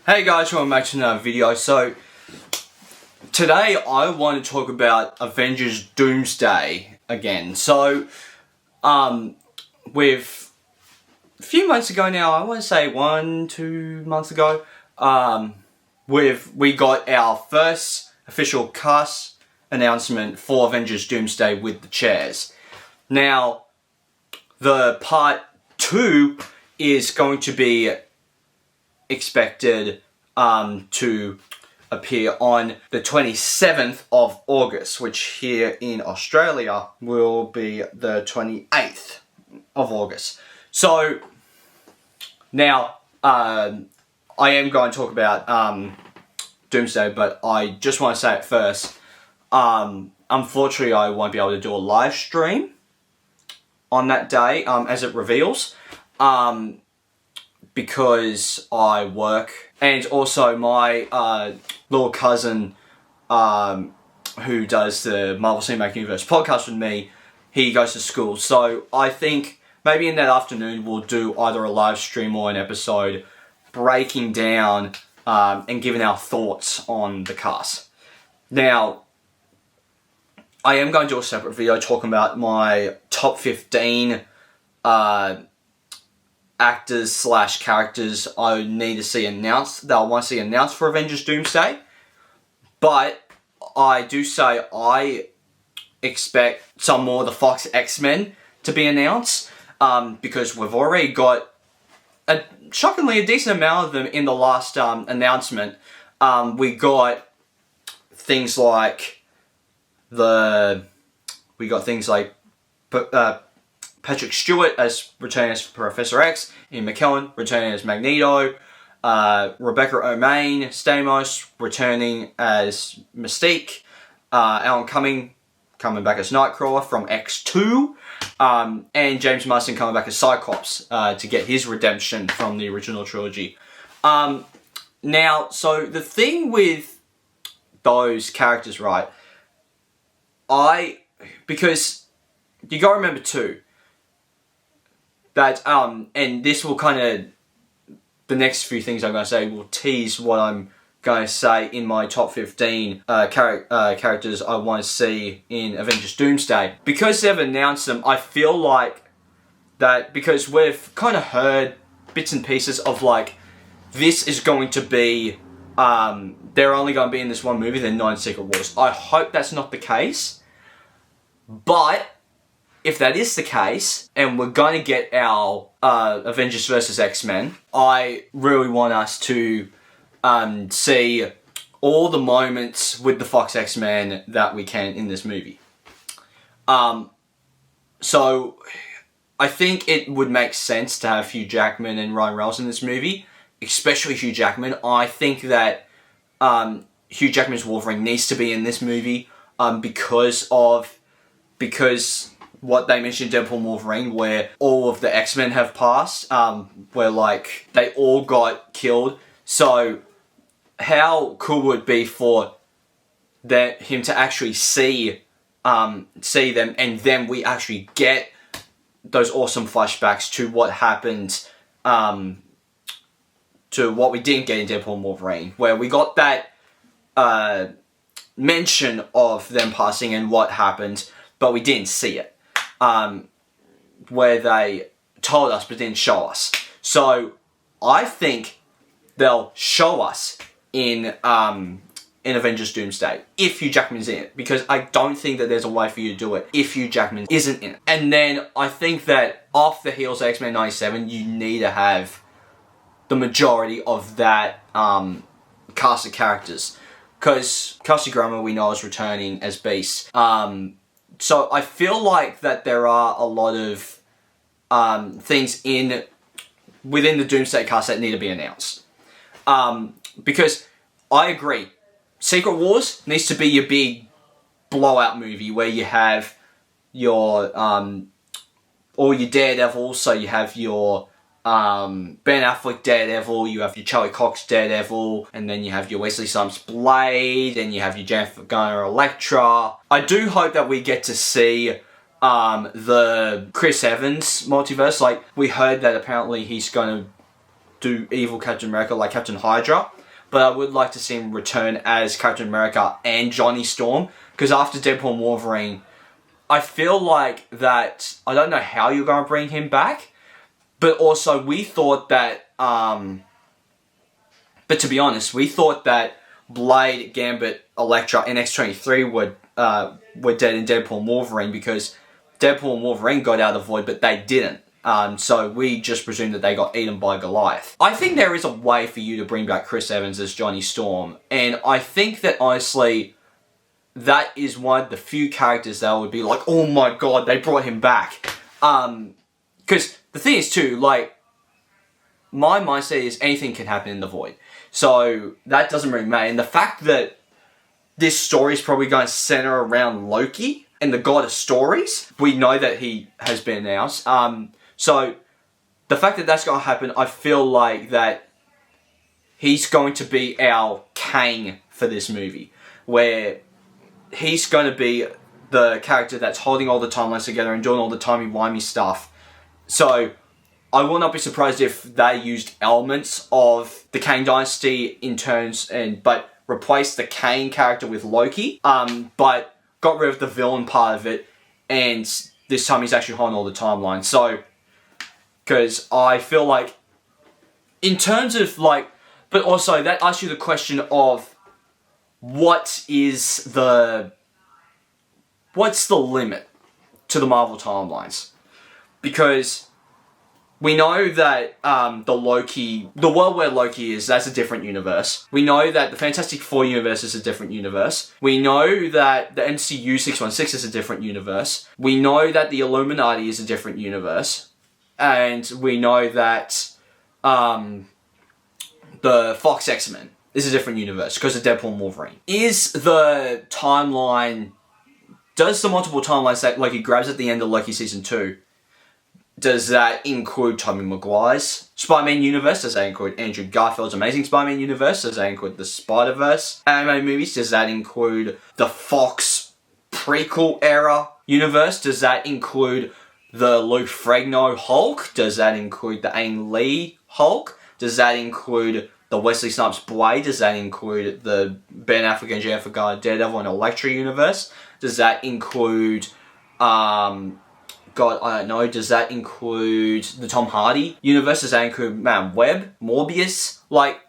Hey guys, welcome back to another video. So, today I want to talk about Avengers Doomsday again. So, with a few months ago now, I want to say 1-2 months ago, we got our first official cast announcement for Avengers Doomsday with the chairs. Now, the part 2 is going to be expected to appear on the 27th of August, which here in Australia will be the 28th of August. So, now, I am going to talk about Doomsday, but I just want to say it first. Unfortunately, I won't be able to do a live stream on that day as it reveals. Because I work, and also my little cousin who does the Marvel Cinematic Universe podcast with me, he goes to school. So I think maybe in that afternoon we'll do either a live stream or an episode breaking down and giving our thoughts on the cast. Now, I am going to do a separate video talking about my top 15 actors / characters I need to see announced, that I want to see announced for Avengers Doomsday. But I do say I expect some more of the Fox X-Men to be announced, because we've already got shockingly a decent amount of them in the last announcement. We got things like Patrick Stewart as returning as Professor X, Ian McKellen returning as Magneto, Rebecca Romijn Stamos returning as Mystique, Alan Cumming coming back as Nightcrawler from X2, and James Marsden coming back as Cyclops to get his redemption from the original trilogy. Now, so the thing with those characters, right, because you gotta remember too, that, and this will kind of, the next few things I'm going to say will tease what I'm going to say in my top 15 characters I want to see in Avengers Doomsday. Because they've announced them, I feel like that, because we've kind of heard bits and pieces of like, this is going to be, they're only going to be in this one movie, they're not in Secret Wars. I hope that's not the case, but if that is the case, and we're going to get our Avengers vs. X-Men, I really want us to see all the moments with the Fox X-Men that we can in this movie. So, I think it would make sense to have Hugh Jackman and Ryan Reynolds in this movie, especially Hugh Jackman. I think that Hugh Jackman's Wolverine needs to be in this movie because what they mentioned in Deadpool & Wolverine, where all of the X-Men have passed, where like they all got killed. So how cool would it be for him to actually see them, and then we actually get those awesome flashbacks to what happened, to what we didn't get in Deadpool & Wolverine, where we got that mention of them passing and what happened, but we didn't see it. Where they told us but didn't show us. So I think they'll show us in Avengers Doomsday if Hugh Jackman's in it, because I don't think that there's a way for you to do it if Hugh Jackman isn't in it. And then I think that off the heels of X-Men 97, you need to have the majority of that cast of characters, because Kelsey Grammer we know is returning as Beast. So I feel like that there are a lot of things within the Doomsday cast that need to be announced. Because I agree, Secret Wars needs to be your big blowout movie where you have your all your Daredevils. So you have your Ben Affleck Daredevil, you have your Charlie Cox Daredevil, and then you have your Wesley Snipes Blade, and you have your Jennifer Garner Elektra. I do hope that we get to see the Chris Evans multiverse. Like, we heard that apparently he's going to do evil Captain America like Captain Hydra, but I would like to see him return as Captain America and Johnny Storm, because after Deadpool and Wolverine, I feel like that, I don't know how you're going to bring him back, but also we thought that, but to be honest, we thought that Blade, Gambit, Elektra, and X-23 were dead in Deadpool and Wolverine, because Deadpool and Wolverine got out of the void, but they didn't. So we just presumed that they got eaten by Goliath. I think there is a way for you to bring back Chris Evans as Johnny Storm, and I think that honestly, that is one of the few characters that would be like, oh my god, they brought him back. Because the thing is too, like, my mindset is anything can happen in the void. So that doesn't really matter. And the fact that this story is probably going to center around Loki and the god of stories, we know that he has been announced. So the fact that that's going to happen, I feel like that he's going to be our Kang for this movie, where he's going to be the character that's holding all the timelines together and doing all the timey-wimey stuff. So I will not be surprised if they used elements of the Kang Dynasty in turns, but replaced the Kang character with Loki, but got rid of the villain part of it, and this time he's actually holding all the timelines. So, because I feel like, in terms of like, but also that asks you the question of, what's the limit to the Marvel timelines? Because we know that the world where Loki is, that's a different universe. We know that the Fantastic Four universe is a different universe. We know that the MCU 616 is a different universe. We know that the Illuminati is a different universe. And we know that the Fox X-Men is a different universe because of Deadpool and Wolverine. Is the timeline... Does the multiple timelines that Loki grabs at the end of Loki Season 2, does that include Tobey Maguire's Spider-Man universe? Does that include Andrew Garfield's Amazing Spider-Man universe? Does that include the Spider-Verse anime movies? Does that include the Fox prequel era universe? Does that include the Lou Ferrigno Hulk? Does that include the Ang Lee Hulk? Does that include the Wesley Snipes Blade? Does that include the Ben Affleck and Jennifer Garner Daredevil and Elektra universe? Does that include, God, I don't know, does that include the Tom Hardy universe? Does that include Man Webb, Morbius? Like,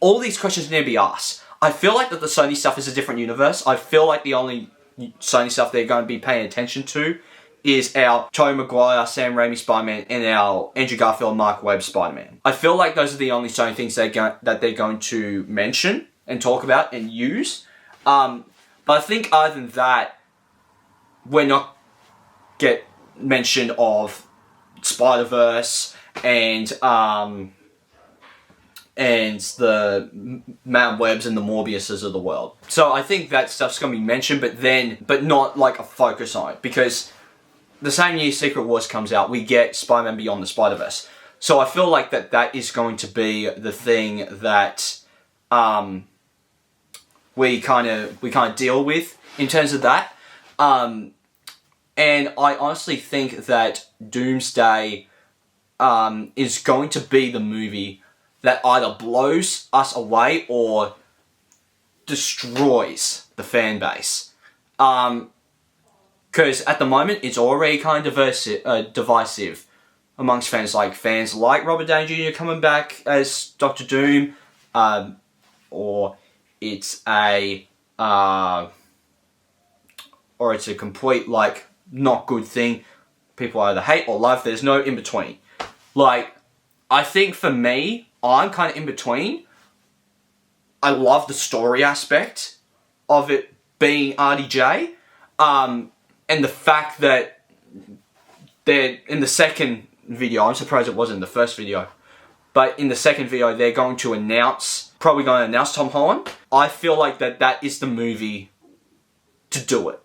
all these questions need to be asked. I feel like that the Sony stuff is a different universe. I feel like the only Sony stuff they're going to be paying attention to is our Tobey Maguire, Sam Raimi Spider-Man, and our Andrew Garfield, Mark Webb Spider-Man. I feel like those are the only Sony things that they're going to mention and talk about and use. But I think other than that, we're not get mention of Spider-Verse and the Matt Webbs and the Morbiuses of the world. So I think that stuff's going to be mentioned, but not like a focus on it, because the same year Secret Wars comes out, we get Spider-Man Beyond the Spider-Verse. So I feel like that is going to be the thing that we kind of deal with in terms of that. And I honestly think that Doomsday is going to be the movie that either blows us away or destroys the fan base. Because at the moment, it's already kind of divisive amongst fans. Like, fans like Robert Downey Jr. coming back as Doctor Doom, or it's a complete, like, not good thing. People either hate or love. There's no in between. Like, I think for me, I'm kind of in between. I love the story aspect of it being RDJ. And the fact that they're, in the second video, I'm surprised it wasn't in the first video, but in the second video, they're going to probably going to announce Tom Holland. I feel like that is the movie to do it.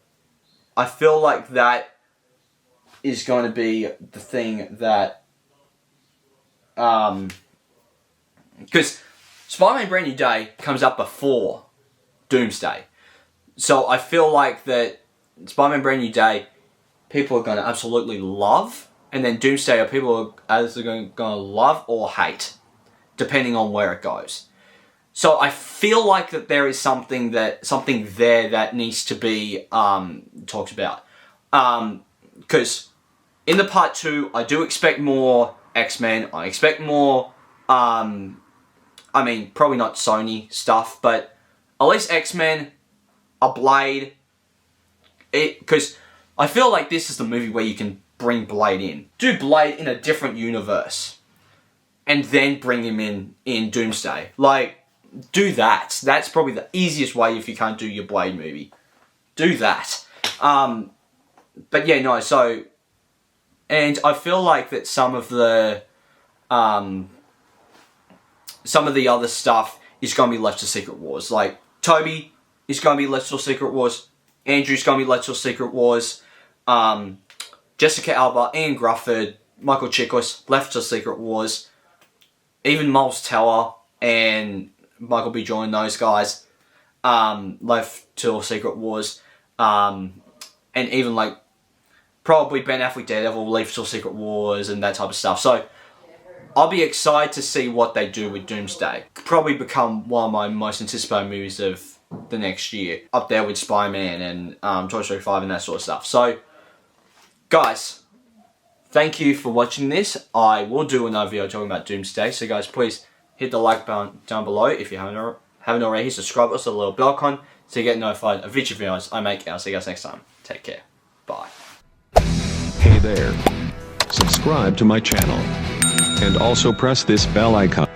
I feel like that is going to be the thing that, because Spider-Man Brand New Day comes up before Doomsday. So I feel like that Spider-Man Brand New Day, people are going to absolutely love, and then Doomsday, people are either going to love or hate. depending on where it goes. So I feel like that there is something there that needs to be talked about. Because in the part 2, I do expect more X-Men. I expect more, probably not Sony stuff, but at least X-Men, a Blade. Because I feel like this is the movie where you can bring Blade in. Do Blade in a different universe. And then bring him in Doomsday. Like, do that. That's probably the easiest way if you can't do your Blade movie. Do that. But yeah, no, so... And I feel like that some of the other stuff is going to be left to Secret Wars. Like, Toby is going to be left to Secret Wars. Andrew's going to be left to Secret Wars. Jessica Alba, Ian Grufford, Michael Chiklis left to Secret Wars. Even Miles Teller and Michael B. Jordan, those guys, left to Secret Wars. And even, like, probably Ben Affleck Daredevil left to Secret Wars and that type of stuff. So, I'll be excited to see what they do with Doomsday. Probably become one of my most anticipated movies of the next year. Up there with Spider-Man and Toy Story 5 and that sort of stuff. So, guys... Thank you for watching this. I will do another video talking about Doomsday. So guys, please hit the like button down below if you haven't already. Subscribe also the little bell icon so you get notified of future videos I make. I'll see you guys next time. Take care. Bye. Hey there. Subscribe to my channel. And also press this bell icon.